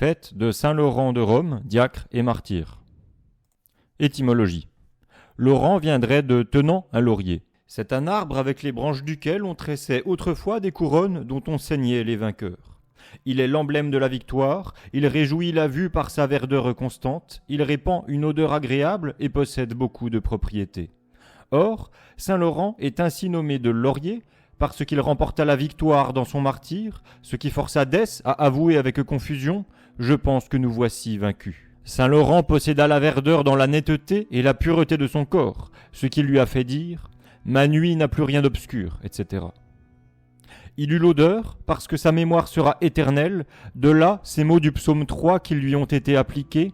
fête de saint Laurent de Rome, diacre et martyr. Étymologie. Laurent viendrait de tenant un laurier. C'est un arbre avec les branches duquel on tressait autrefois des couronnes dont on ceignait les vainqueurs. Il est l'emblème de la victoire, il réjouit la vue par sa verdeur constante, il répand une odeur agréable et possède beaucoup de propriétés. Or, saint Laurent est ainsi nommé de laurier parce qu'il remporta la victoire dans son martyre, ce qui força Dès à avouer avec confusion « Je pense que nous voici vaincus ». Saint Laurent posséda la verdeur dans la netteté et la pureté de son corps, ce qui lui a fait dire « Ma nuit n'a plus rien d'obscur », etc. Il eut l'odeur, parce que sa mémoire sera éternelle, de là ces mots du psaume 3 qui lui ont été appliqués.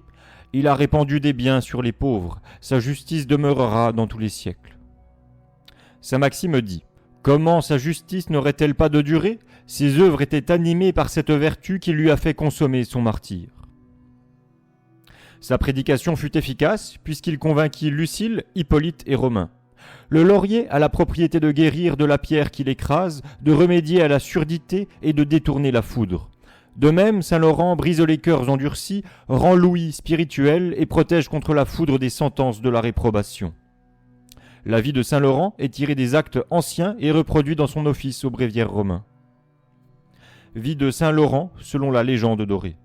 Il a répandu des biens sur les pauvres, sa justice demeurera dans tous les siècles. Saint Maxime dit « Comment sa justice n'aurait-elle pas de durée? Ses œuvres étaient animées par cette vertu qui lui a fait consommer son martyre. » Sa prédication fut efficace, puisqu'il convainquit Lucile, Hippolyte et Romain. Le laurier a la propriété de guérir de la pierre qui l'écrase, de remédier à la surdité et de détourner la foudre. De même, saint Laurent brise les cœurs endurcis, rend l'ouïe spirituelle et protège contre la foudre des sentences de la réprobation. La vie de saint Laurent est tirée des actes anciens et reproduite dans son office au bréviaire romain. Vie de saint Laurent selon la légende dorée.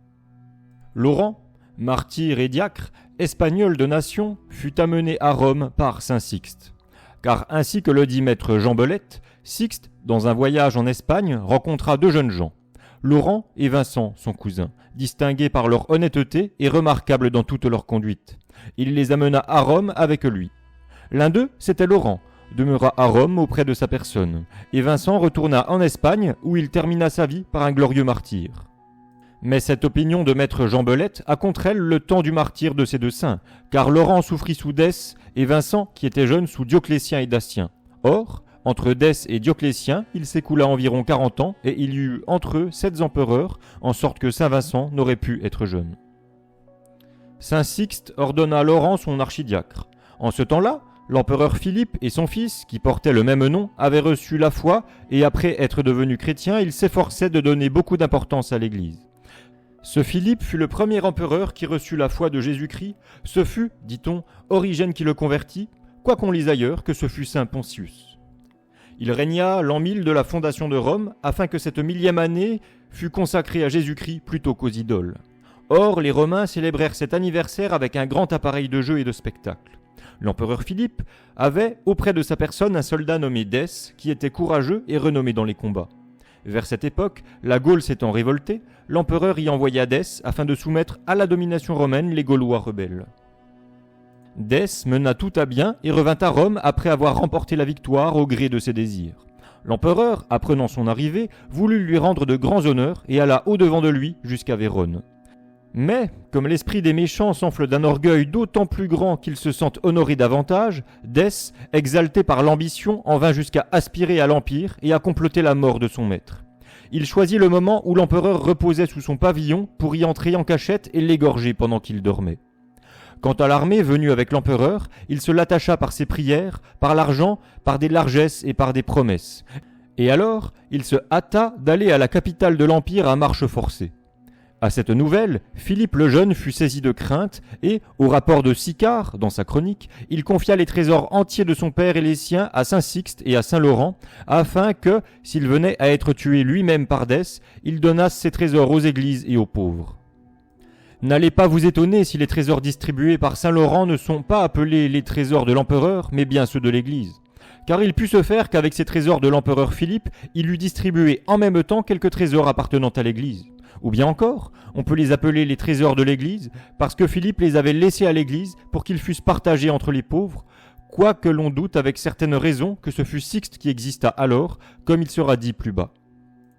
Laurent, martyr et diacre, espagnol de nation, fut amené à Rome par saint Sixte. Car ainsi que le dit maître Jean Belette, Sixte, dans un voyage en Espagne, rencontra deux jeunes gens, Laurent et Vincent, son cousin, distingués par leur honnêteté et remarquables dans toute leur conduite. Il les amena à Rome avec lui. L'un d'eux, c'était Laurent, demeura à Rome auprès de sa personne, et Vincent retourna en Espagne où il termina sa vie par un glorieux martyr. Mais cette opinion de maître Jean Belette a contre elle le temps du martyre de ces deux saints, car Laurent souffrit sous Dès et Vincent, qui était jeune, sous Dioclétien et Datien. Or, entre Dès et Dioclétien, il s'écoula environ 40 ans et il y eut entre eux 7 empereurs, en sorte que saint Vincent n'aurait pu être jeune. Saint Sixte ordonna Laurent son archidiacre. En ce temps-là, l'empereur Philippe et son fils, qui portaient le même nom, avaient reçu la foi et après être devenus chrétiens, ils s'efforçaient de donner beaucoup d'importance à l'Église. Ce Philippe fut le premier empereur qui reçut la foi de Jésus-Christ. Ce fut, dit-on, Origène qui le convertit, quoi qu'on lise ailleurs que ce fut saint Pontius. Il régna l'an 1000 de la fondation de Rome, afin que cette 1000e année fût consacrée à Jésus-Christ plutôt qu'aux idoles. Or, les Romains célébrèrent cet anniversaire avec un grand appareil de jeux et de spectacles. L'empereur Philippe avait auprès de sa personne un soldat nommé Dès, qui était courageux et renommé dans les combats. Vers cette époque, la Gaule s'étant révoltée, l'empereur y envoya Dès afin de soumettre à la domination romaine les Gaulois rebelles. Dès mena tout à bien et revint à Rome après avoir remporté la victoire au gré de ses désirs. L'empereur, apprenant son arrivée, voulut lui rendre de grands honneurs et alla au-devant de lui jusqu'à Vérone. Mais, comme l'esprit des méchants s'enfle d'un orgueil d'autant plus grand qu'ils se sentent honorés davantage, Dès, exalté par l'ambition, en vint jusqu'à aspirer à l'empire et à comploter la mort de son maître. Il choisit le moment où l'empereur reposait sous son pavillon pour y entrer en cachette et l'égorger pendant qu'il dormait. Quant à l'armée venue avec l'empereur, il se l'attacha par ses prières, par l'argent, par des largesses et par des promesses. Et alors, il se hâta d'aller à la capitale de l'empire à marche forcée. À cette nouvelle, Philippe le Jeune fut saisi de crainte et, au rapport de Sicard, dans sa chronique, il confia les trésors entiers de son père et les siens à saint Sixte et à saint Laurent, afin que, s'il venait à être tué lui-même par Dès, il donnasse ses trésors aux églises et aux pauvres. N'allez pas vous étonner si les trésors distribués par saint Laurent ne sont pas appelés les trésors de l'empereur, mais bien ceux de l'Église. Car il put se faire qu'avec ces trésors de l'empereur Philippe, il eût distribué en même temps quelques trésors appartenant à l'Église. Ou bien encore, on peut les appeler les trésors de l'Église, parce que Philippe les avait laissés à l'Église pour qu'ils fussent partagés entre les pauvres, quoique l'on doute avec certaines raisons que ce fût Sixte qui exista alors, comme il sera dit plus bas.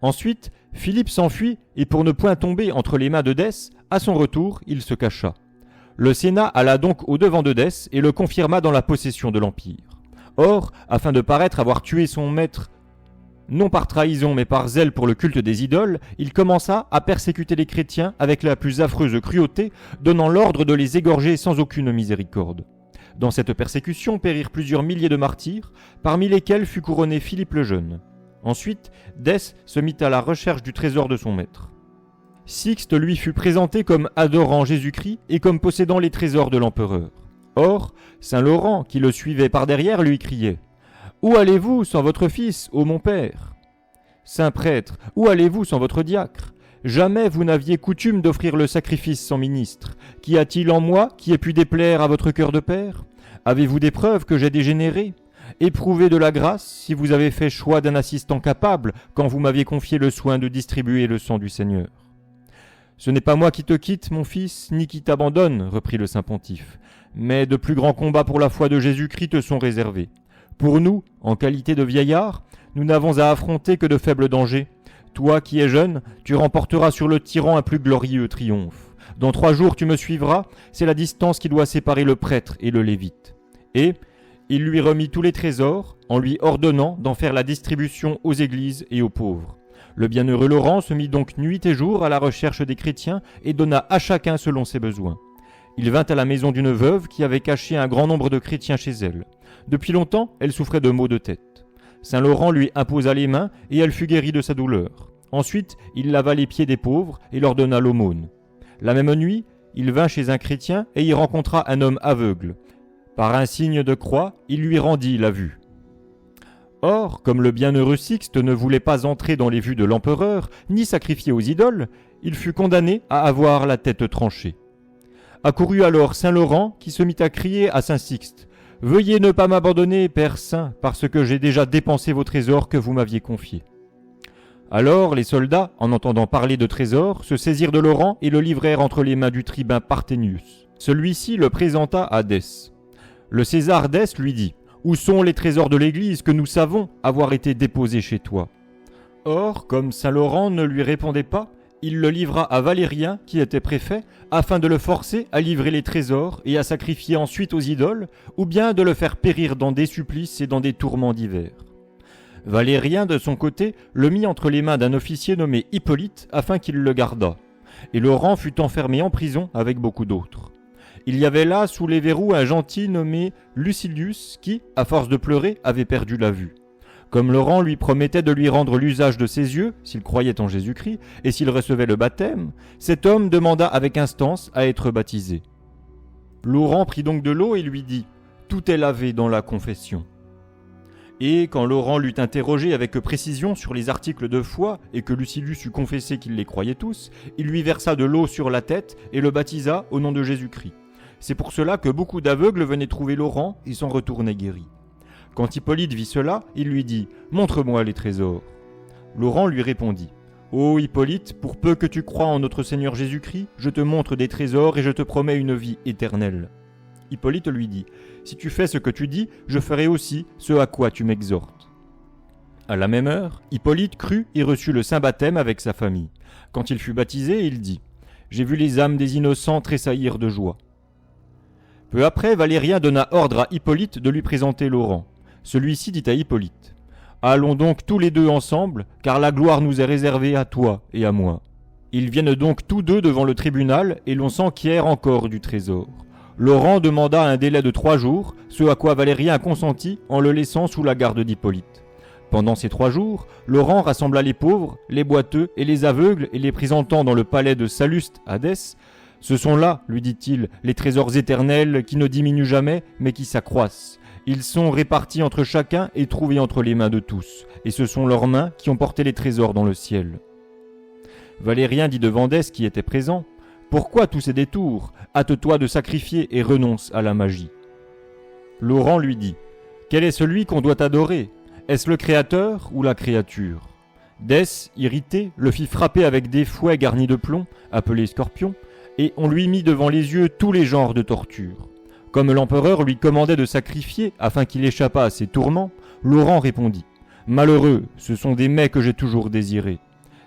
Ensuite, Philippe s'enfuit, et pour ne point tomber entre les mains de Dès, à son retour, il se cacha. Le Sénat alla donc au-devant de Dès et le confirma dans la possession de l'Empire. Or, afin de paraître avoir tué son maître, non par trahison mais par zèle pour le culte des idoles, il commença à persécuter les chrétiens avec la plus affreuse cruauté, donnant l'ordre de les égorger sans aucune miséricorde. Dans cette persécution périrent plusieurs milliers de martyrs, parmi lesquels fut couronné Philippe le Jeune. Ensuite, Dès se mit à la recherche du trésor de son maître. Sixte lui fut présenté comme adorant Jésus-Christ et comme possédant les trésors de l'empereur. Or, Saint Laurent, qui le suivait par derrière, lui criait « Où allez-vous sans votre fils, ô mon père ?» Saint prêtre, où allez-vous sans votre diacre ? Jamais vous n'aviez coutume d'offrir le sacrifice sans ministre. Qu'y a-t-il en moi qui ait pu déplaire à votre cœur de père ? Avez-vous des preuves que j'ai dégénéré ? Éprouvez de la grâce si vous avez fait choix d'un assistant capable quand vous m'aviez confié le soin de distribuer le sang du Seigneur. Ce n'est pas moi qui te quitte, mon fils, ni qui t'abandonne, reprit le saint pontife, mais de plus grands combats pour la foi de Jésus-Christ te sont réservés. Pour nous, en qualité de vieillards, nous n'avons à affronter que de faibles dangers. Toi qui es jeune, tu remporteras sur le tyran un plus glorieux triomphe. Dans 3 jours tu me suivras, c'est la distance qui doit séparer le prêtre et le lévite. Et il lui remit tous les trésors, en lui ordonnant d'en faire la distribution aux églises et aux pauvres. Le bienheureux Laurent se mit donc nuit et jour à la recherche des chrétiens et donna à chacun selon ses besoins. Il vint à la maison d'une veuve qui avait caché un grand nombre de chrétiens chez elle. Depuis longtemps, elle souffrait de maux de tête. Saint Laurent lui imposa les mains et elle fut guérie de sa douleur. Ensuite, il lava les pieds des pauvres et leur donna l'aumône. La même nuit, il vint chez un chrétien et y rencontra un homme aveugle. Par un signe de croix, il lui rendit la vue. Or, comme le bienheureux Sixte ne voulait pas entrer dans les vues de l'empereur, ni sacrifier aux idoles, il fut condamné à avoir la tête tranchée. Accourut alors Saint Laurent, qui se mit à crier à Saint Sixte « Veuillez ne pas m'abandonner, Père Saint, parce que j'ai déjà dépensé vos trésors que vous m'aviez confiés. » Alors les soldats, en entendant parler de trésors, se saisirent de Laurent et le livrèrent entre les mains du tribun Parthénius. Celui-ci le présenta à Dès. Le César Dès lui dit « Où sont les trésors de l'Église que nous savons avoir été déposés chez toi ?» Or, comme Saint Laurent ne lui répondait pas, il le livra à Valérien, qui était préfet, afin de le forcer à livrer les trésors et à sacrifier ensuite aux idoles, ou bien de le faire périr dans des supplices et dans des tourments divers. Valérien, de son côté, le mit entre les mains d'un officier nommé Hippolyte, afin qu'il le gardât. Et Laurent fut enfermé en prison avec beaucoup d'autres. Il y avait là, sous les verrous, un gentil nommé Lucilius, qui, à force de pleurer, avait perdu la vue. Comme Laurent lui promettait de lui rendre l'usage de ses yeux, s'il croyait en Jésus-Christ, et s'il recevait le baptême, cet homme demanda avec instance à être baptisé. Laurent prit donc de l'eau et lui dit « Tout est lavé dans la confession ». Et quand Laurent l'eut interrogé avec précision sur les articles de foi et que Lucilius eut confessé qu'il les croyait tous, il lui versa de l'eau sur la tête et le baptisa au nom de Jésus-Christ. C'est pour cela que beaucoup d'aveugles venaient trouver Laurent et s'en retournaient guéris. Quand Hippolyte vit cela, il lui dit « Montre-moi les trésors ». Laurent lui répondit « Ô Hippolyte, pour peu que tu crois en notre Seigneur Jésus-Christ, je te montre des trésors et je te promets une vie éternelle. » Hippolyte lui dit « Si tu fais ce que tu dis, je ferai aussi ce à quoi tu m'exhortes. » À la même heure, Hippolyte crut et reçut le saint baptême avec sa famille. Quand il fut baptisé, il dit « J'ai vu les âmes des innocents tressaillir de joie. » Peu après, Valérien donna ordre à Hippolyte de lui présenter Laurent. Celui-ci dit à Hippolyte « Allons donc tous les deux ensemble, car la gloire nous est réservée à toi et à moi. » Ils viennent donc tous deux devant le tribunal et l'on s'enquiert encore du trésor. Laurent demanda un délai de 3 jours, ce à quoi Valérien consentit en le laissant sous la garde d'Hippolyte. Pendant ces 3 jours, Laurent rassembla les pauvres, les boiteux et les aveugles et les présentant dans le palais de Salluste à Dès. « Ce sont là, lui dit-il, les trésors éternels qui ne diminuent jamais mais qui s'accroissent. Ils sont répartis entre chacun et trouvés entre les mains de tous, et ce sont leurs mains qui ont porté les trésors dans le ciel. » Valérien dit devant Dès qui était présent « Pourquoi tous ces détours ? Hâte-toi de sacrifier et renonce à la magie. » Laurent lui dit « Quel est celui qu'on doit adorer ? Est-ce le Créateur ou la créature ?» Dès, irrité, le fit frapper avec des fouets garnis de plomb, appelés scorpions, et on lui mit devant les yeux tous les genres de tortures. Comme l'empereur lui commandait de sacrifier afin qu'il échappât à ses tourments, Laurent répondit « Malheureux, ce sont des mets que j'ai toujours désirés. »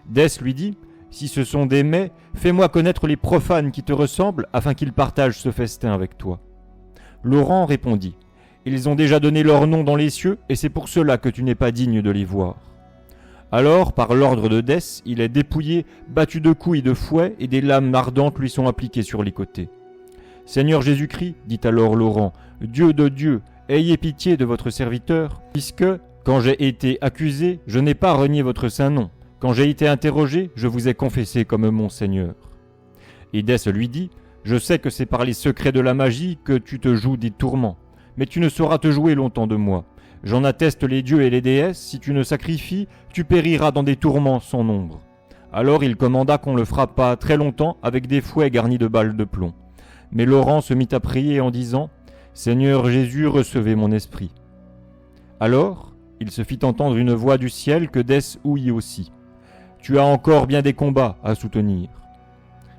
Dès lui dit « Si ce sont des mets, fais-moi connaître les profanes qui te ressemblent afin qu'ils partagent ce festin avec toi. » Laurent répondit « Ils ont déjà donné leur nom dans les cieux et c'est pour cela que tu n'es pas digne de les voir. » Alors, par l'ordre de Dès, il est dépouillé, battu de coups et de fouets et des lames ardentes lui sont appliquées sur les côtés. « Seigneur Jésus-Christ, dit alors Laurent, Dieu de Dieu, ayez pitié de votre serviteur, puisque, quand j'ai été accusé, je n'ai pas renié votre saint nom. Quand j'ai été interrogé, je vous ai confessé comme mon Seigneur. » Et Dès lui dit, « Je sais que c'est par les secrets de la magie que tu te joues des tourments, mais tu ne sauras te jouer longtemps de moi. J'en atteste les dieux et les déesses, si tu ne sacrifies, tu périras dans des tourments sans nombre. » Alors il commanda qu'on le frappât très longtemps avec des fouets garnis de balles de plomb. Mais Laurent se mit à prier en disant, « Seigneur Jésus, recevez mon esprit. » Alors il se fit entendre une voix du ciel que Dès ouït aussi. « Tu as encore bien des combats à soutenir. »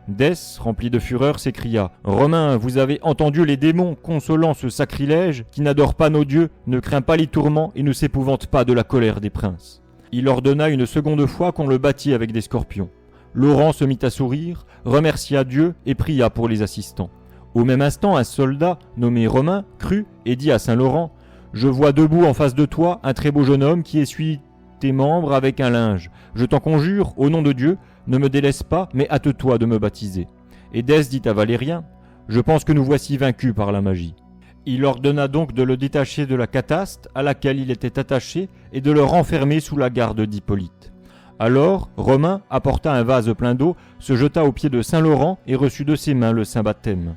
Dès, rempli de fureur, s'écria, « Romains, vous avez entendu les démons consolant ce sacrilège qui n'adore pas nos dieux, ne craint pas les tourments et ne s'épouvante pas de la colère des princes. » Il ordonna une seconde fois qu'on le battît avec des scorpions. Laurent se mit à sourire, remercia Dieu et pria pour les assistants. Au même instant, un soldat, nommé Romain, crut et dit à Saint-Laurent, « Je vois debout en face de toi un très beau jeune homme qui essuie tes membres avec un linge. Je t'en conjure, au nom de Dieu, ne me délaisse pas, mais hâte-toi de me baptiser. » Et Dès dit à Valérien, « Je pense que nous voici vaincus par la magie. » Il ordonna donc de le détacher de la cataste à laquelle il était attaché et de le renfermer sous la garde d'Hippolyte. Alors Romain apporta un vase plein d'eau, se jeta aux pieds de Saint-Laurent et reçut de ses mains le saint baptême.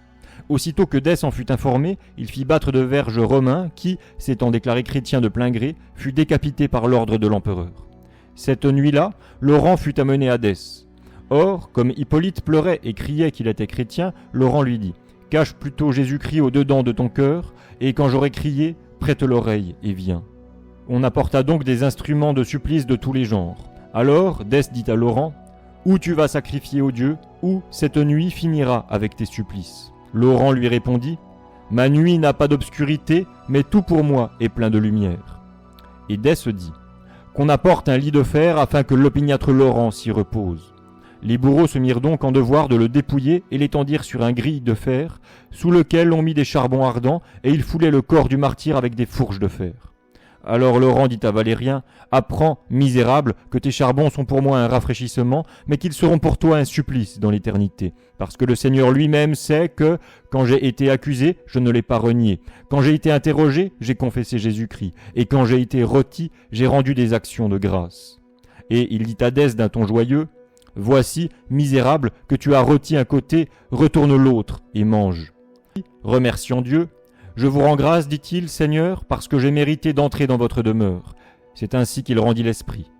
Aussitôt que Dès en fut informé, il fit battre de verges Romain qui, s'étant déclaré chrétien de plein gré, fut décapité par l'ordre de l'empereur. Cette nuit-là, Laurent fut amené à Dès. Or, comme Hippolyte pleurait et criait qu'il était chrétien, Laurent lui dit « Cache plutôt Jésus-Christ au-dedans de ton cœur, et quand j'aurai crié, prête l'oreille et viens. » On apporta donc des instruments de supplice de tous les genres. Alors Dès dit à Laurent, « Ou tu vas sacrifier au Dieu, ou cette nuit finira avec tes supplices. » Laurent lui répondit, « Ma nuit n'a pas d'obscurité, mais tout pour moi est plein de lumière. » Et Dès dit, « Qu'on apporte un lit de fer afin que l'opiniâtre Laurent s'y repose. » Les bourreaux se mirent donc en devoir de le dépouiller et l'étendirent sur un gril de fer, sous lequel on mit des charbons ardents, et ils foulaient le corps du martyr avec des fourches de fer. Alors Laurent dit à Valérien, « Apprends, misérable, que tes charbons sont pour moi un rafraîchissement, mais qu'ils seront pour toi un supplice dans l'éternité. Parce que le Seigneur lui-même sait que, quand j'ai été accusé, je ne l'ai pas renié. Quand j'ai été interrogé, j'ai confessé Jésus-Christ. Et quand j'ai été rôti, j'ai rendu des actions de grâce. » Et il dit à Dès d'un ton joyeux, « Voici, misérable, que tu as rôti un côté, retourne l'autre et mange. » Remerciant Dieu, « Je vous rends grâce, dit-il, Seigneur, parce que j'ai mérité d'entrer dans votre demeure. » C'est ainsi qu'il rendit l'esprit.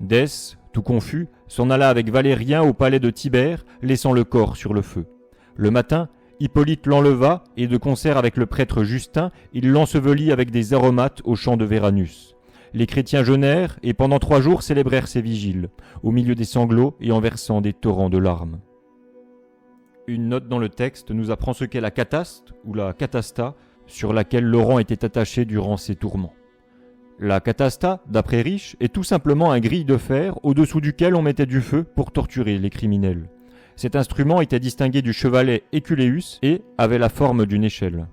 Dès, tout confus, s'en alla avec Valérien au palais de Tibère, laissant le corps sur le feu. Le matin, Hippolyte l'enleva, et de concert avec le prêtre Justin, il l'ensevelit avec des aromates au champ de Véranus. Les chrétiens jeûnèrent, et pendant 3 jours célébrèrent ces vigiles, au milieu des sanglots et en versant des torrents de larmes. Une note dans le texte nous apprend ce qu'est la cataste, ou la catasta, sur laquelle Laurent était attaché durant ses tourments. La catasta, d'après Riche, est tout simplement un gril de fer au-dessous duquel on mettait du feu pour torturer les criminels. Cet instrument était distingué du chevalet éculéus et avait la forme d'une échelle.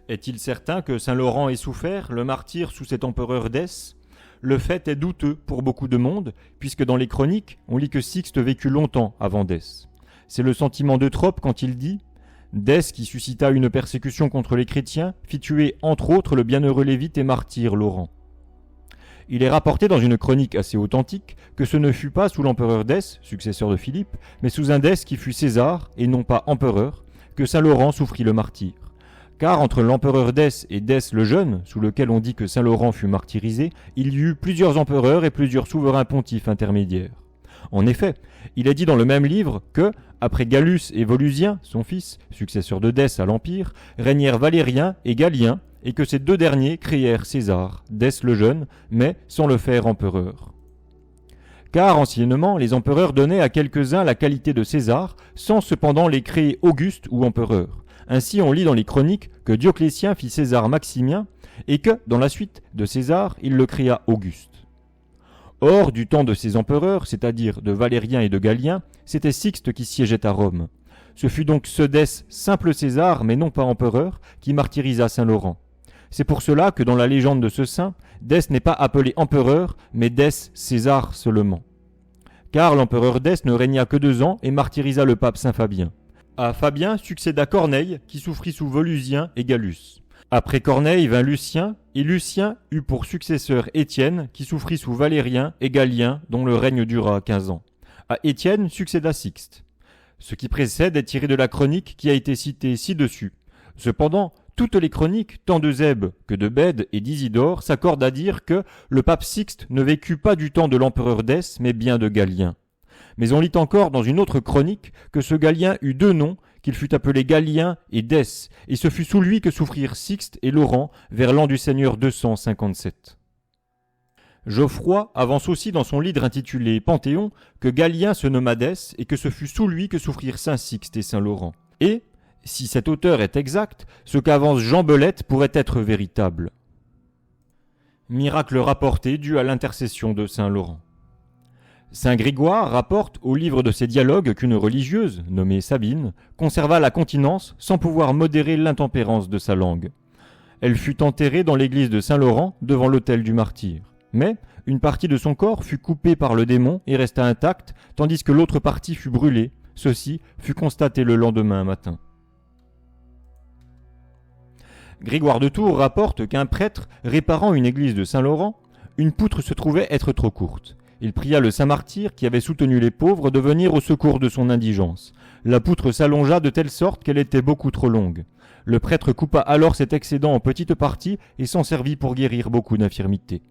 Est-il certain que Saint Laurent ait souffert, le martyr sous cet empereur Dès ? Le fait est douteux pour beaucoup de monde, puisque dans les chroniques, on lit que Sixte vécut longtemps avant Dès. C'est le sentiment d'Eutrope quand il dit « Dès, qui suscita une persécution contre les chrétiens, fit tuer entre autres le bienheureux lévite et martyr Laurent. » Il est rapporté dans une chronique assez authentique que ce ne fut pas sous l'empereur Dès, successeur de Philippe, mais sous un Dès qui fut César, et non pas empereur, que Saint Laurent souffrit le martyre. Car entre l'empereur Dès et Dès le Jeune, sous lequel on dit que Saint Laurent fut martyrisé, il y eut plusieurs empereurs et plusieurs souverains pontifes intermédiaires. En effet, il est dit dans le même livre que, après Gallus et Volusien, son fils, successeur de Dès à l'Empire, régnèrent Valérien et Galien, et que ces 2 derniers créèrent César, Dès le Jeune, mais sans le faire empereur. Car anciennement, les empereurs donnaient à quelques-uns la qualité de César, sans cependant les créer Auguste ou empereur. Ainsi on lit dans les chroniques que Dioclétien fit César Maximien, et que, dans la suite de César, il le créa Auguste. Or, du temps de ces empereurs, c'est-à-dire de Valérien et de Galien, c'était Sixte qui siégeait à Rome. Ce fut donc ce Dès, simple César, mais non pas empereur, qui martyrisa Saint Laurent. C'est pour cela que dans la légende de ce saint, Dès n'est pas appelé empereur, mais Dès César seulement. Car l'empereur Dès ne régna que 2 ans et martyrisa le pape Saint Fabien. À Fabien succéda Corneille, qui souffrit sous Volusien et Gallus. Après Corneille vint Lucien, et Lucien eut pour successeur Étienne, qui souffrit sous Valérien et Galien, dont le règne dura 15 ans. À Étienne succéda Sixte. Ce qui précède est tiré de la chronique qui a été citée ci-dessus. Cependant, toutes les chroniques, tant de Zèbe que de Bède et d'Isidore, s'accordent à dire que le pape Sixte ne vécut pas du temps de l'empereur Dèce, mais bien de Galien. Mais on lit encore dans une autre chronique que ce Galien eut 2 noms, qu'il fut appelé Galien et Dèce, et ce fut sous lui que souffrirent Sixte et Laurent vers l'an du Seigneur 257. Geoffroy avance aussi dans son livre intitulé Panthéon que Galien se nomma Dèce et que ce fut sous lui que souffrirent saint Sixte et saint Laurent. Et, si cet auteur est exact, ce qu'avance Jean Belette pourrait être véritable. Miracle rapporté dû à l'intercession de saint Laurent. Saint Grégoire rapporte au livre de ses dialogues qu'une religieuse, nommée Sabine, conserva la continence sans pouvoir modérer l'intempérance de sa langue. Elle fut enterrée dans l'église de Saint-Laurent devant l'autel du martyr. Mais une partie de son corps fut coupée par le démon et resta intacte, tandis que l'autre partie fut brûlée. Ceci fut constaté le lendemain matin. Grégoire de Tours rapporte qu'un prêtre, réparant une église de Saint-Laurent, une poutre se trouvait être trop courte. Il pria le saint martyr, qui avait soutenu les pauvres, de venir au secours de son indigence. La poutre s'allongea de telle sorte qu'elle était beaucoup trop longue. Le prêtre coupa alors cet excédent en petites parties et s'en servit pour guérir beaucoup d'infirmités.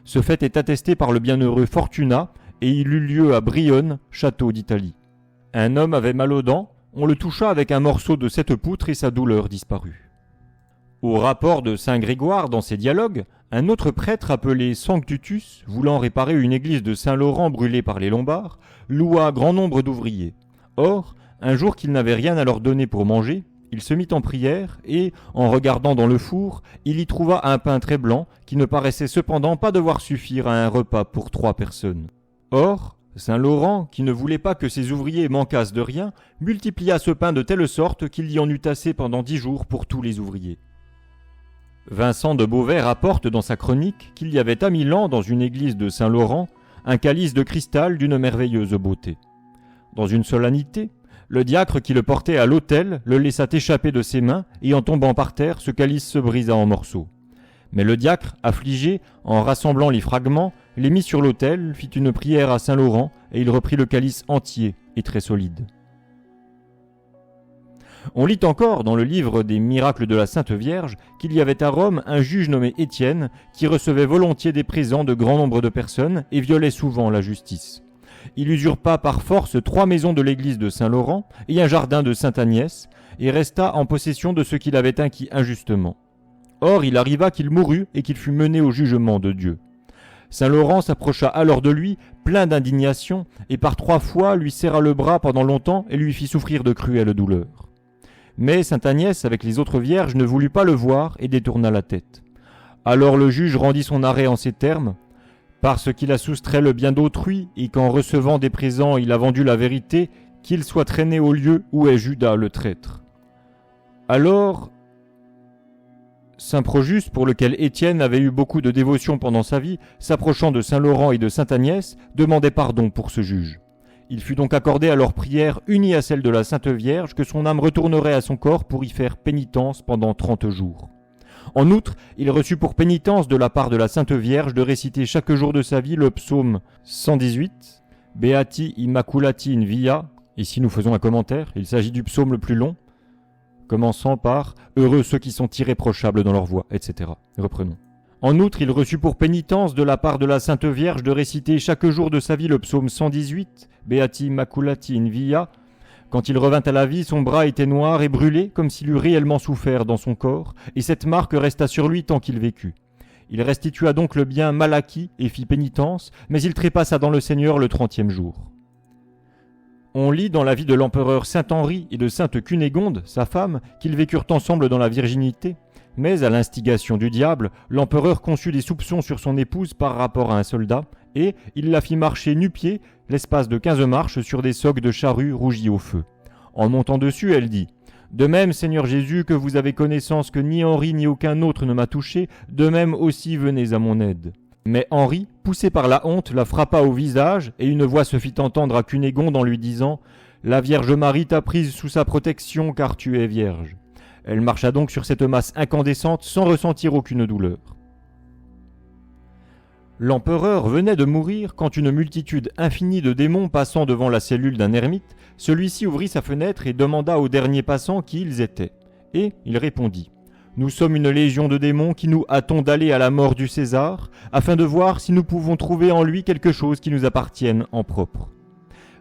Ce fait est attesté par le bienheureux Fortunat, et il eut lieu à Brionne, château d'Italie. Un homme avait mal aux dents, on le toucha avec un morceau de cette poutre et sa douleur disparut. Au rapport de saint Grégoire dans ses dialogues, un autre prêtre appelé Sanctutus, voulant réparer une église de Saint-Laurent brûlée par les Lombards, loua grand nombre d'ouvriers. Or, un jour qu'il n'avait rien à leur donner pour manger, il se mit en prière et, en regardant dans le four, il y trouva un pain très blanc qui ne paraissait cependant pas devoir suffire à un repas pour 3 personnes. Or, saint Laurent, qui ne voulait pas que ses ouvriers manquassent de rien, multiplia ce pain de telle sorte qu'il y en eut assez pendant 10 jours pour tous les ouvriers. Vincent de Beauvais rapporte dans sa chronique qu'il y avait à Milan, dans une église de Saint-Laurent, un calice de cristal d'une merveilleuse beauté. Dans une solennité, le diacre qui le portait à l'autel le laissa échapper de ses mains et en tombant par terre, ce calice se brisa en morceaux. Mais le diacre, affligé, en rassemblant les fragments, les mit sur l'autel, fit une prière à Saint-Laurent et il reprit le calice entier et très solide. On lit encore dans le livre des miracles de la Sainte Vierge qu'il y avait à Rome un juge nommé Étienne qui recevait volontiers des présents de grand nombre de personnes et violait souvent la justice. Il usurpa par force 3 maisons de l'église de Saint-Laurent et un jardin de Sainte-Agnès et resta en possession de ce qu'il avait acquis injustement. Or il arriva qu'il mourut et qu'il fut mené au jugement de Dieu. Saint-Laurent s'approcha alors de lui, plein d'indignation, et par 3 fois lui serra le bras pendant longtemps et lui fit souffrir de cruelles douleurs. Mais sainte Agnès, avec les autres vierges, ne voulut pas le voir et détourna la tête. Alors le juge rendit son arrêt en ces termes : « Parce qu'il a soustrait le bien d'autrui, et qu'en recevant des présents il a vendu la vérité, qu'il soit traîné au lieu où est Judas le traître. » Alors, saint Projuste, pour lequel Étienne avait eu beaucoup de dévotion pendant sa vie, s'approchant de saint Laurent et de sainte Agnès, demandait pardon pour ce juge. Il fut donc accordé à leur prière, unie à celle de la Sainte Vierge, que son âme retournerait à son corps pour y faire pénitence pendant 30 jours. En outre, il reçut pour pénitence de la part de la Sainte Vierge de réciter chaque jour de sa vie le psaume 118, Beati Immaculati in Via. Ici nous faisons un commentaire, il s'agit du psaume le plus long, commençant par « Heureux ceux qui sont irréprochables dans leur voie », etc. Reprenons. En outre, il reçut pour pénitence de la part de la Sainte Vierge de réciter chaque jour de sa vie le psaume 118, Beati Immaculati in Via. Quand il revint à la vie, son bras était noir et brûlé, comme s'il eût réellement souffert dans son corps, et cette marque resta sur lui tant qu'il vécut. Il restitua donc le bien mal acquis et fit pénitence, mais il trépassa dans le Seigneur le 30e jour. On lit dans la vie de l'empereur Saint-Henri et de sainte Cunégonde, sa femme, qu'ils vécurent ensemble dans la virginité. Mais à l'instigation du diable, l'empereur conçut des soupçons sur son épouse par rapport à un soldat, et il la fit marcher nu-pieds l'espace de 15 marches sur des socs de charrues rougies au feu. En montant dessus, elle dit « De même, Seigneur Jésus, que vous avez connaissance que ni Henri ni aucun autre ne m'a touché, de même aussi venez à mon aide. » Mais Henri, poussé par la honte, la frappa au visage, et une voix se fit entendre à Cunégonde en lui disant « La Vierge Marie t'a prise sous sa protection car tu es vierge. » Elle marcha donc sur cette masse incandescente sans ressentir aucune douleur. L'empereur venait de mourir quand une multitude infinie de démons passant devant la cellule d'un ermite, celui-ci ouvrit sa fenêtre et demanda aux derniers passants qui ils étaient. Et il répondit : « Nous sommes une légion de démons qui nous hâtons d'aller à la mort du César, afin de voir si nous pouvons trouver en lui quelque chose qui nous appartienne en propre. »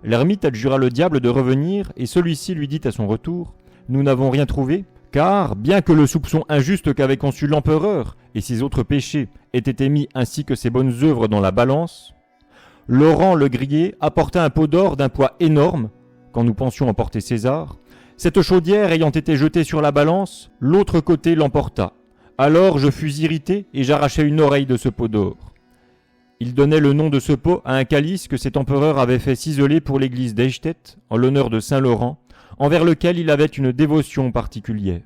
L'ermite adjura le diable de revenir, et celui-ci lui dit à son retour : « Nous n'avons rien trouvé, car, bien que le soupçon injuste qu'avait conçu l'empereur et ses autres péchés aient été mis ainsi que ses bonnes œuvres dans la balance, Laurent le Grillé apporta un pot d'or d'un poids énorme, quand nous pensions emporter César. Cette chaudière ayant été jetée sur la balance, l'autre côté l'emporta. Alors je fus irrité et j'arrachai une oreille de ce pot d'or. » Il donnait le nom de ce pot à un calice que cet empereur avait fait ciseler pour l'église d'Eichstätt, en l'honneur de Saint Laurent, envers lequel il avait une dévotion particulière.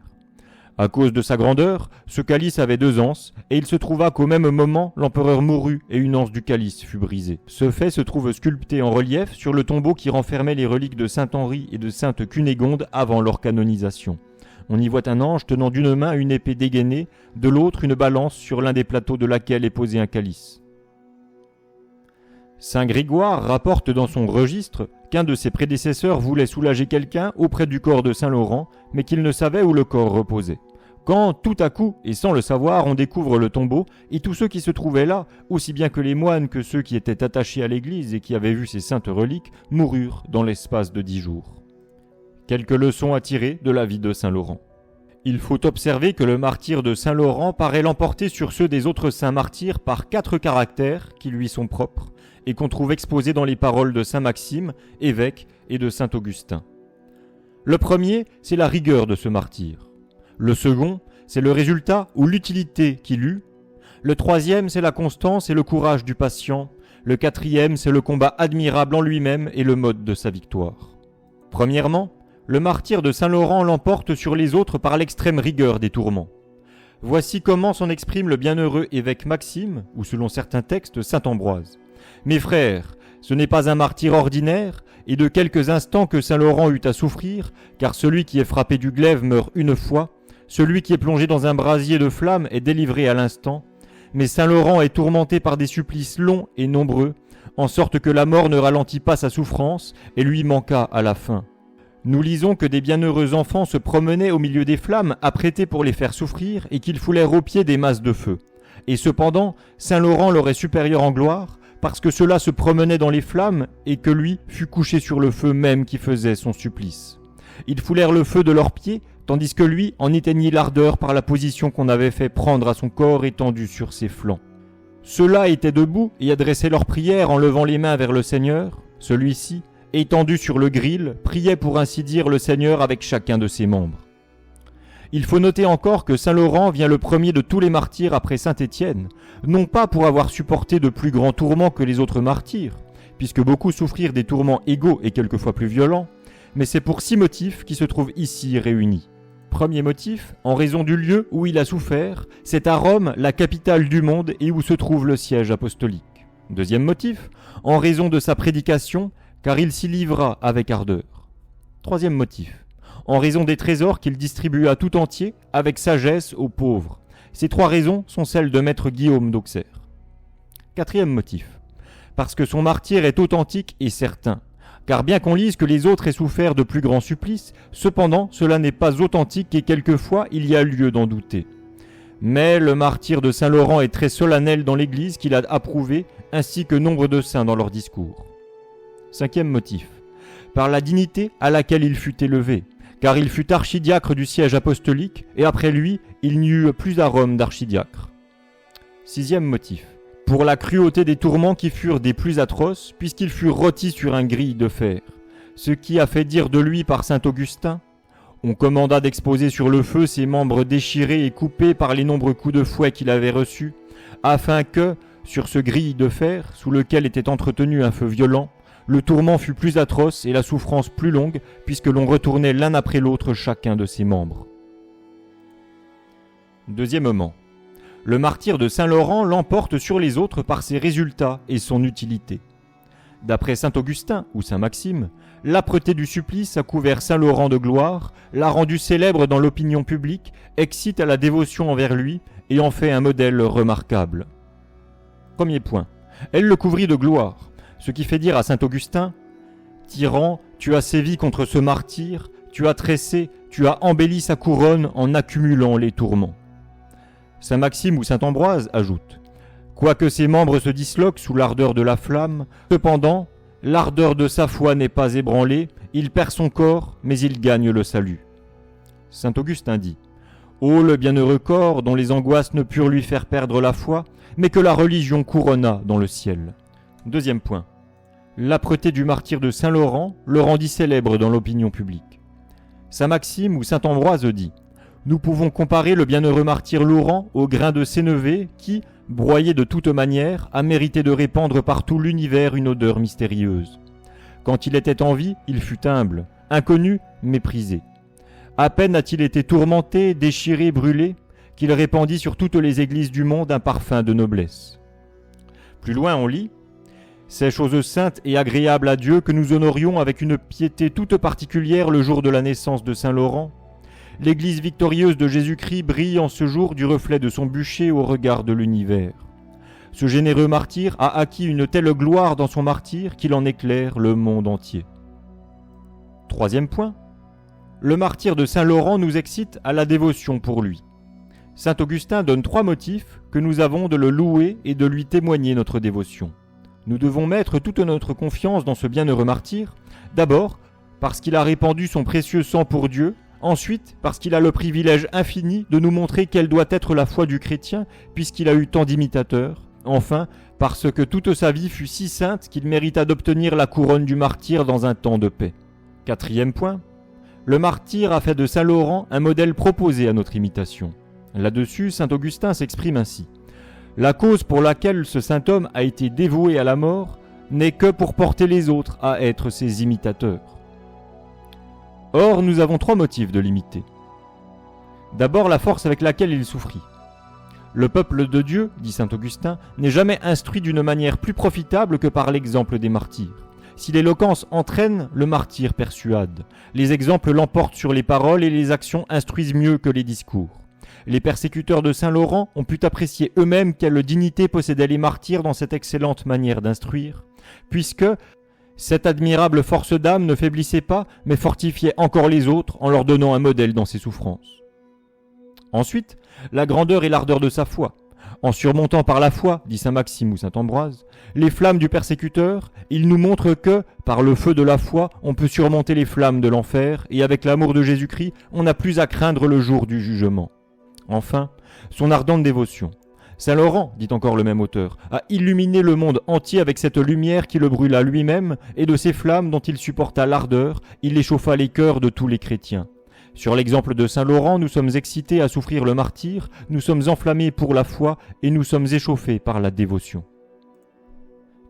À cause de sa grandeur, ce calice avait 2 anses, et il se trouva qu'au même moment, l'empereur mourut et une anse du calice fut brisée. Ce fait se trouve sculpté en relief sur le tombeau qui renfermait les reliques de saint Henri et de sainte Cunégonde avant leur canonisation. On y voit un ange tenant d'une main une épée dégainée, de l'autre une balance sur l'un des plateaux de laquelle est posé un calice. Saint Grégoire rapporte dans son registre qu'un de ses prédécesseurs voulait soulager quelqu'un auprès du corps de Saint Laurent, mais qu'il ne savait où le corps reposait. Quand, tout à coup, et sans le savoir, on découvre le tombeau, et tous ceux qui se trouvaient là, aussi bien que les moines que ceux qui étaient attachés à l'église et qui avaient vu ces saintes reliques, moururent dans l'espace de 10 jours. Quelques leçons à tirer de la vie de Saint Laurent. Il faut observer que le martyre de Saint Laurent paraît l'emporter sur ceux des autres saints martyrs par 4 caractères qui lui sont propres, et qu'on trouve exposés dans les paroles de saint Maxime, évêque, et de saint Augustin. Le premier, c'est la rigueur de ce martyr. Le second, c'est le résultat ou l'utilité qu'il eut. Le troisième, c'est la constance et le courage du patient. Le quatrième, c'est le combat admirable en lui-même et le mode de sa victoire. Premièrement, le martyre de Saint Laurent l'emporte sur les autres par l'extrême rigueur des tourments. Voici comment s'en exprime le bienheureux évêque Maxime, ou selon certains textes, saint Ambroise. « Mes frères, ce n'est pas un martyre ordinaire, et de quelques instants que Saint Laurent eut à souffrir, car celui qui est frappé du glaive meurt une fois, celui qui est plongé dans un brasier de flammes est délivré à l'instant, mais Saint Laurent est tourmenté par des supplices longs et nombreux, en sorte que la mort ne ralentit pas sa souffrance et lui manqua à la fin. Nous lisons que des bienheureux enfants se promenaient au milieu des flammes, apprêtés pour les faire souffrir, et qu'ils foulèrent aux pieds des masses de feu. Et cependant, Saint Laurent leur est supérieur en gloire, parce que ceux-là se promenaient dans les flammes, et que lui fut couché sur le feu même qui faisait son supplice. Ils foulèrent le feu de leurs pieds, tandis que lui en éteignit l'ardeur par la position qu'on avait fait prendre à son corps étendu sur ses flancs. Ceux-là étaient debout et adressaient leurs prières en levant les mains vers le Seigneur. Celui-ci, étendu sur le gril, priait pour ainsi dire le Seigneur avec chacun de ses membres. Il faut noter encore que Saint Laurent vient le premier de tous les martyrs après Saint Étienne, non pas pour avoir supporté de plus grands tourments que les autres martyrs, puisque beaucoup souffrirent des tourments égaux et quelquefois plus violents, mais c'est pour 6 motifs qui se trouvent ici réunis. Premier motif, en raison du lieu où il a souffert, c'est à Rome, la capitale du monde et où se trouve le siège apostolique. Deuxième motif, en raison de sa prédication, car il s'y livra avec ardeur. Troisième motif, en raison des trésors qu'il distribua tout entier avec sagesse aux pauvres. Ces 3 raisons sont celles de maître Guillaume d'Auxerre. Quatrième motif, parce que son martyre est authentique et certain. Car bien qu'on lise que les autres aient souffert de plus grands supplices, cependant cela n'est pas authentique et quelquefois il y a lieu d'en douter. Mais le martyre de Saint Laurent est très solennel dans l'Église qu'il a approuvé, ainsi que nombre de saints dans leurs discours. Cinquième motif, par la dignité à laquelle il fut élevé, car il fut archidiacre du siège apostolique, et après lui, il n'y eut plus à Rome d'archidiacre. Sixième motif, pour la cruauté des tourments qui furent des plus atroces, puisqu'il fut rôti sur un gril de fer, ce qui a fait dire de lui par saint Augustin : on commanda d'exposer sur le feu ses membres déchirés et coupés par les nombreux coups de fouet qu'il avait reçus, afin que, sur ce gril de fer, sous lequel était entretenu un feu violent, le tourment fut plus atroce et la souffrance plus longue, puisque l'on retournait l'un après l'autre chacun de ses membres. Deuxièmement, le martyre de Saint Laurent l'emporte sur les autres par ses résultats et son utilité. D'après saint Augustin ou saint Maxime, l'âpreté du supplice a couvert saint Laurent de gloire, l'a rendu célèbre dans l'opinion publique, excite à la dévotion envers lui et en fait un modèle remarquable. Premier point, elle le couvrit de gloire, ce qui fait dire à saint Augustin « Tyran, tu as sévi contre ce martyr, tu as tressé, tu as embelli sa couronne en accumulant les tourments. » Saint Maxime ou saint Ambroise ajoute « Quoique ses membres se disloquent sous l'ardeur de la flamme, cependant, l'ardeur de sa foi n'est pas ébranlée, il perd son corps, mais il gagne le salut. » Saint Augustin dit « Ô le bienheureux corps dont les angoisses ne purent lui faire perdre la foi, mais que la religion couronna dans le ciel. » Deuxième point. L'âpreté du martyr de saint Laurent le rendit célèbre dans l'opinion publique. Saint Maxime ou saint Ambroise dit « Nous pouvons comparer le bienheureux martyr Laurent au grain de sénévé qui, broyé de toute manière, a mérité de répandre par tout l'univers une odeur mystérieuse. Quand il était en vie, il fut humble, inconnu, méprisé. À peine a-t-il été tourmenté, déchiré, brûlé, qu'il répandit sur toutes les églises du monde un parfum de noblesse. » Plus loin on lit « C'est chose sainte et agréable à Dieu que nous honorions avec une piété toute particulière le jour de la naissance de saint Laurent. L'Église victorieuse de Jésus-Christ brille en ce jour du reflet de son bûcher au regard de l'univers. Ce généreux martyr a acquis une telle gloire dans son martyre qu'il en éclaire le monde entier. » Troisième point. Le martyr de saint Laurent nous excite à la dévotion pour lui. Saint Augustin donne 3 motifs que nous avons de le louer et de lui témoigner notre dévotion. Nous devons mettre toute notre confiance dans ce bienheureux martyr, d'abord parce qu'il a répandu son précieux sang pour Dieu, ensuite parce qu'il a le privilège infini de nous montrer quelle doit être la foi du chrétien puisqu'il a eu tant d'imitateurs, enfin parce que toute sa vie fut si sainte qu'il mérita d'obtenir la couronne du martyr dans un temps de paix. Quatrième point, le martyr a fait de saint Laurent un modèle proposé à notre imitation. Là-dessus, saint Augustin s'exprime ainsi. La cause pour laquelle ce saint homme a été dévoué à la mort n'est que pour porter les autres à être ses imitateurs. Or, nous avons 3 motifs de l'imiter. D'abord, la force avec laquelle il souffrit. Le peuple de Dieu, dit saint Augustin, n'est jamais instruit d'une manière plus profitable que par l'exemple des martyrs. Si l'éloquence entraîne, le martyr persuade. Les exemples l'emportent sur les paroles et les actions instruisent mieux que les discours. Les persécuteurs de saint Laurent ont pu apprécier eux-mêmes quelle dignité possédaient les martyrs dans cette excellente manière d'instruire, puisque cette admirable force d'âme ne faiblissait pas, mais fortifiait encore les autres en leur donnant un modèle dans ses souffrances. Ensuite, la grandeur et l'ardeur de sa foi. En surmontant par la foi, dit saint Maxime ou saint Ambroise, les flammes du persécuteur, il nous montre que, par le feu de la foi, on peut surmonter les flammes de l'enfer, et avec l'amour de Jésus-Christ, on n'a plus à craindre le jour du jugement. Enfin, son ardente dévotion. Saint Laurent, dit encore le même auteur, a illuminé le monde entier avec cette lumière qui le brûla lui-même, et de ces flammes dont il supporta l'ardeur, il échauffa les cœurs de tous les chrétiens. Sur l'exemple de saint Laurent, nous sommes excités à souffrir le martyre, nous sommes enflammés pour la foi, et nous sommes échauffés par la dévotion.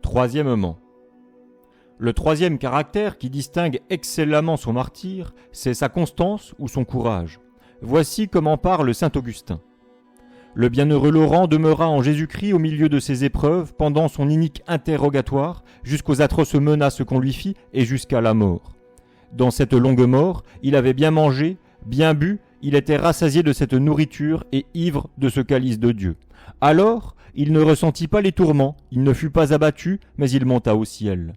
Troisièmement, le troisième caractère qui distingue excellemment son martyr, c'est sa constance ou son courage. Voici comment parle saint Augustin. Le bienheureux Laurent demeura en Jésus-Christ au milieu de ses épreuves pendant son inique interrogatoire, jusqu'aux atroces menaces qu'on lui fit et jusqu'à la mort. Dans cette longue mort, il avait bien mangé, bien bu, il était rassasié de cette nourriture et ivre de ce calice de Dieu. Alors, il ne ressentit pas les tourments, il ne fut pas abattu, mais il monta au ciel.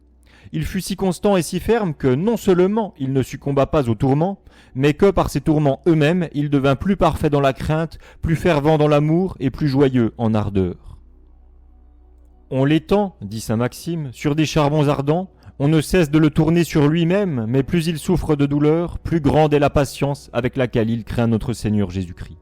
Il fut si constant et si ferme que non seulement il ne succomba pas aux tourments, mais que par ces tourments eux-mêmes, il devint plus parfait dans la crainte, plus fervent dans l'amour et plus joyeux en ardeur. On l'étend, dit saint Maxime, sur des charbons ardents, on ne cesse de le tourner sur lui-même, mais plus il souffre de douleur, plus grande est la patience avec laquelle il craint notre Seigneur Jésus-Christ.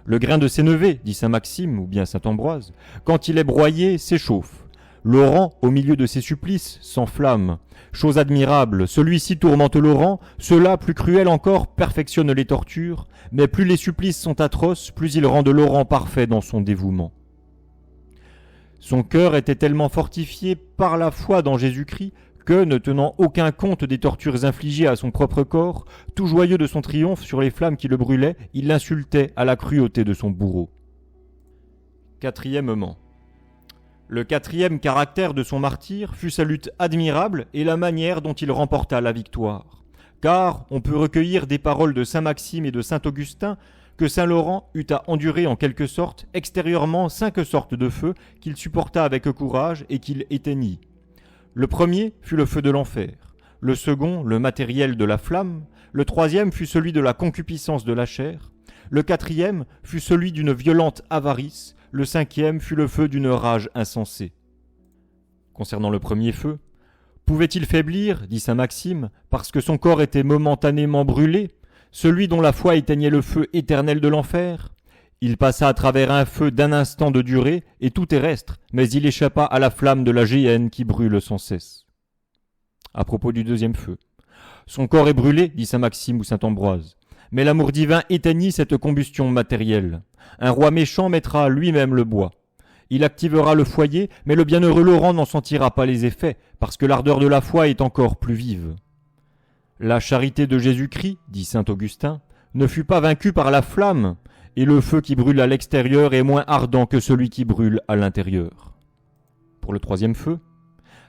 Le grain de sénévé, dit saint Maxime ou bien saint Ambroise, quand il est broyé, s'échauffe. Laurent, au milieu de ses supplices, s'enflamme. Chose admirable, celui-ci tourmente Laurent, ceux-là, plus cruels encore, perfectionnent les tortures, mais plus les supplices sont atroces, plus ils rendent Laurent parfait dans son dévouement. Son cœur était tellement fortifié par la foi dans Jésus-Christ que, ne tenant aucun compte des tortures infligées à son propre corps, tout joyeux de son triomphe sur les flammes qui le brûlaient, il l'insultait à la cruauté de son bourreau. Quatrièmement, Le quatrième caractère de son martyre fut sa lutte admirable et la manière dont il remporta la victoire. Car on peut recueillir des paroles de saint Maxime et de saint Augustin que saint Laurent eut à endurer en quelque sorte extérieurement 5 sortes de feux qu'il supporta avec courage et qu'il éteignit. Le premier fut le feu de l'enfer, le second le matériel de la flamme, le troisième fut celui de la concupiscence de la chair, le quatrième fut celui d'une violente avarice, le cinquième fut le feu d'une rage insensée. Concernant le premier feu, pouvait-il faiblir, dit saint Maxime, parce que son corps était momentanément brûlé, celui dont la foi éteignait le feu éternel de l'enfer? Il passa à travers un feu d'un instant de durée, et tout terrestre, mais il échappa à la flamme de la géhenne qui brûle sans cesse. À propos du deuxième feu. Son corps est brûlé, dit saint Maxime ou saint Ambroise, mais l'amour divin éteignit cette combustion matérielle. Un roi méchant mettra lui-même le bois. Il activera le foyer, mais le bienheureux Laurent n'en sentira pas les effets, parce que l'ardeur de la foi est encore plus vive. La charité de Jésus-Christ, dit saint Augustin, ne fut pas vaincue par la flamme, et le feu qui brûle à l'extérieur est moins ardent que celui qui brûle à l'intérieur. Pour le troisième feu,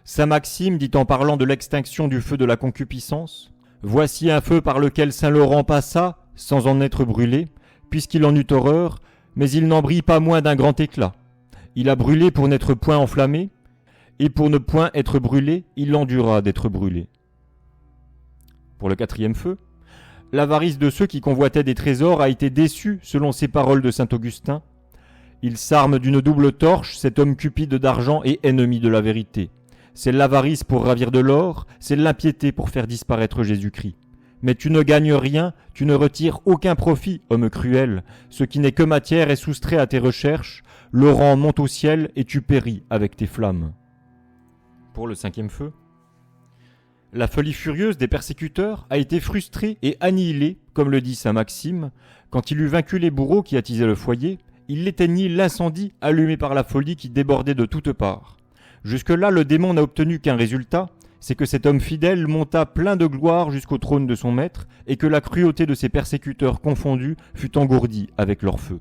saint Maxime dit en parlant de l'extinction du feu de la concupiscence, « Voici un feu par lequel saint Laurent passa, sans en être brûlé, puisqu'il en eut horreur, mais il n'en brille pas moins d'un grand éclat. Il a brûlé pour n'être point enflammé, et pour ne point être brûlé, il endura d'être brûlé. » Pour le quatrième feu, l'avarice de ceux qui convoitaient des trésors a été déçue selon ces paroles de saint Augustin. Il s'arme d'une double torche, cet homme cupide d'argent et ennemi de la vérité. C'est l'avarice pour ravir de l'or, c'est l'impiété pour faire disparaître Jésus-Christ. Mais tu ne gagnes rien, tu ne retires aucun profit, homme cruel. Ce qui n'est que matière est soustrait à tes recherches, Laurent monte au ciel et tu péris avec tes flammes. Pour le cinquième feu, la folie furieuse des persécuteurs a été frustrée et annihilée, comme le dit saint Maxime. Quand il eut vaincu les bourreaux qui attisaient le foyer, il éteignit l'incendie allumé par la folie qui débordait de toutes parts. Jusque-là, le démon n'a obtenu qu'un résultat, c'est que cet homme fidèle monta plein de gloire jusqu'au trône de son maître et que la cruauté de ses persécuteurs confondus fut engourdie avec leur feu.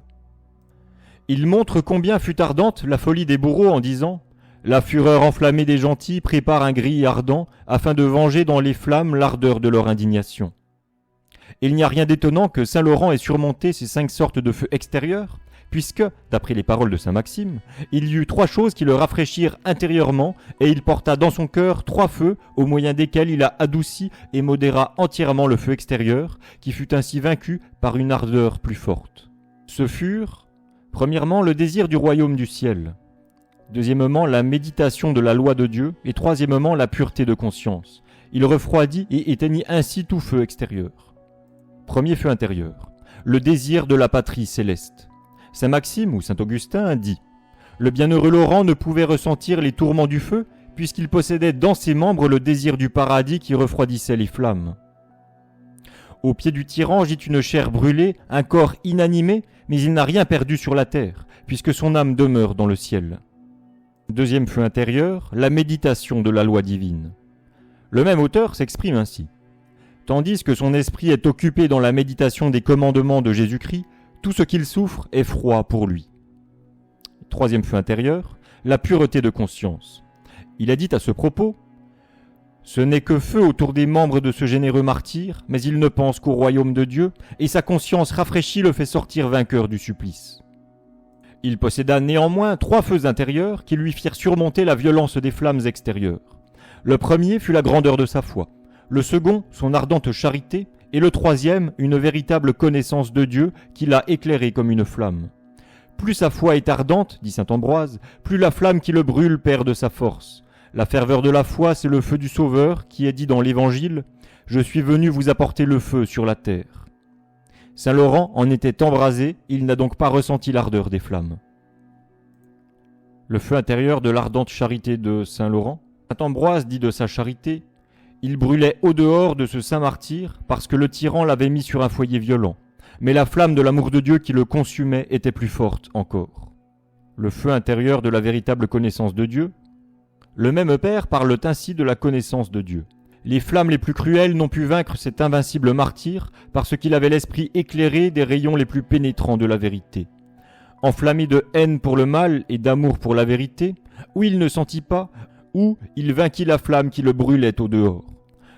Il montre combien fut ardente la folie des bourreaux en disant « La fureur enflammée des gentils prépare un gril ardent afin de venger dans les flammes l'ardeur de leur indignation. » Il n'y a rien d'étonnant que saint Laurent ait surmonté ces 5 sortes de feux extérieurs, puisque, d'après les paroles de saint Maxime, il y eut 3 choses qui le rafraîchirent intérieurement, et il porta dans son cœur 3 feux, au moyen desquels il a adouci et modéra entièrement le feu extérieur, qui fut ainsi vaincu par une ardeur plus forte. Ce furent, premièrement, le désir du royaume du ciel, deuxièmement, la méditation de la loi de Dieu, et troisièmement, la pureté de conscience. Il refroidit et éteignit ainsi tout feu extérieur. Premier feu intérieur, le désir de la patrie céleste. Saint Maxime ou saint Augustin dit « Le bienheureux Laurent ne pouvait ressentir les tourments du feu, puisqu'il possédait dans ses membres le désir du paradis qui refroidissait les flammes. Au pied du tyran gît une chair brûlée, un corps inanimé, mais il n'a rien perdu sur la terre, puisque son âme demeure dans le ciel. » Deuxième feu intérieur, la méditation de la loi divine. Le même auteur s'exprime ainsi. Tandis que son esprit est occupé dans la méditation des commandements de Jésus-Christ, tout ce qu'il souffre est froid pour lui. Troisième feu intérieur, la pureté de conscience. Il a dit à ce propos « Ce n'est que feu autour des membres de ce généreux martyr, mais il ne pense qu'au royaume de Dieu, et sa conscience rafraîchie le fait sortir vainqueur du supplice. » Il posséda néanmoins 3 feux intérieurs qui lui firent surmonter la violence des flammes extérieures. Le premier fut la grandeur de sa foi, le second son ardente charité, et le troisième une véritable connaissance de Dieu qui l'a éclairé comme une flamme. Plus sa foi est ardente, dit saint Ambroise, plus la flamme qui le brûle perd de sa force. La ferveur de la foi, c'est le feu du Sauveur qui est dit dans l'Évangile « Je suis venu vous apporter le feu sur la terre ». Saint Laurent en était embrasé, il n'a donc pas ressenti l'ardeur des flammes. Le feu intérieur de l'ardente charité de saint Laurent, saint Ambroise dit de sa charité « Il brûlait au dehors de ce saint martyr parce que le tyran l'avait mis sur un foyer violent, mais la flamme de l'amour de Dieu qui le consumait était plus forte encore. » Le feu intérieur de la véritable connaissance de Dieu. Le même Père parle ainsi de la connaissance de Dieu. Les flammes les plus cruelles n'ont pu vaincre cet invincible martyr parce qu'il avait l'esprit éclairé des rayons les plus pénétrants de la vérité. Enflammé de haine pour le mal et d'amour pour la vérité, où il ne sentit pas, où il vainquit la flamme qui le brûlait au dehors.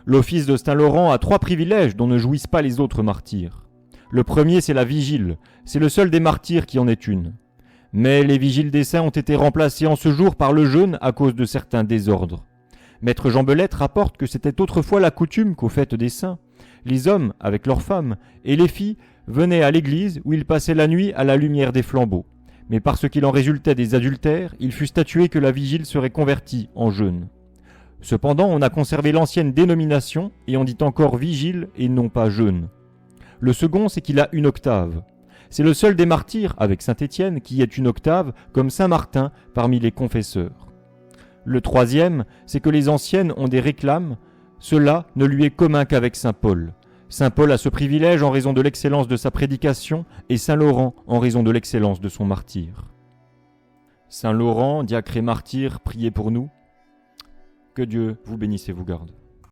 L'office de Saint-Laurent a 3 privilèges dont ne jouissent pas les autres martyrs. Le premier, c'est la vigile, c'est le seul des martyrs qui en est une. Mais les vigiles des saints ont été remplacés en ce jour par le jeûne à cause de certains désordres. Maître Jean Belette rapporte que c'était autrefois la coutume qu'aux fêtes des saints, les hommes, avec leurs femmes, et les filles, venaient à l'église où ils passaient la nuit à la lumière des flambeaux. Mais parce qu'il en résultait des adultères, il fut statué que la vigile serait convertie en jeûne. Cependant, on a conservé l'ancienne dénomination et on dit encore vigile et non pas jeûne. Le second, c'est qu'il a une octave. C'est le seul des martyrs, avec Saint-Étienne, qui ait une octave, comme Saint-Martin parmi les confesseurs. Le troisième, c'est que les anciennes ont des réclames. Cela ne lui est commun qu'avec Saint Paul. Saint Paul a ce privilège en raison de l'excellence de sa prédication et Saint Laurent en raison de l'excellence de son martyre. Saint Laurent, diacre et martyr, priez pour nous. Que Dieu vous bénisse et vous garde.